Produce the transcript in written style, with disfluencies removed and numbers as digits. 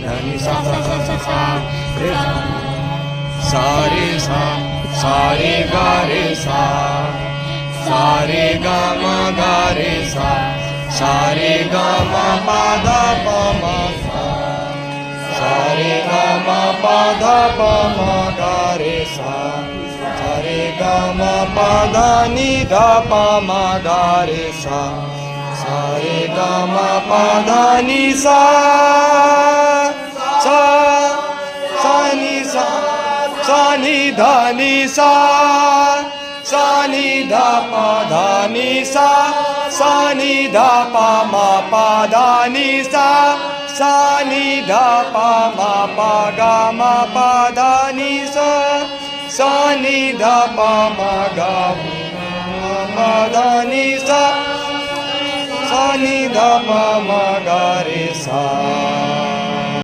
धनी सा सा सा सा सा रे सा रे सा सा रे गा रे सा सा रे गा मा गा रे सा सा रे गा मा पा धा पा मा सा सा रे गा मा पा धा पा मा गा रे सा सा रे गा मा पा धा नि धा पा मा गा रे सा सा रे गा मा पा धा नि सा सा सा नि सा सा नि धा नि सा सा नि धा पा धा नि सा सा नि धा पा मा पा धा नि सा सा नि धा पा मा पा गा मा पा धा नि सा सा नि धा पा मा गा मा पा धा नि सा सा नि धा पा मा गा रे सा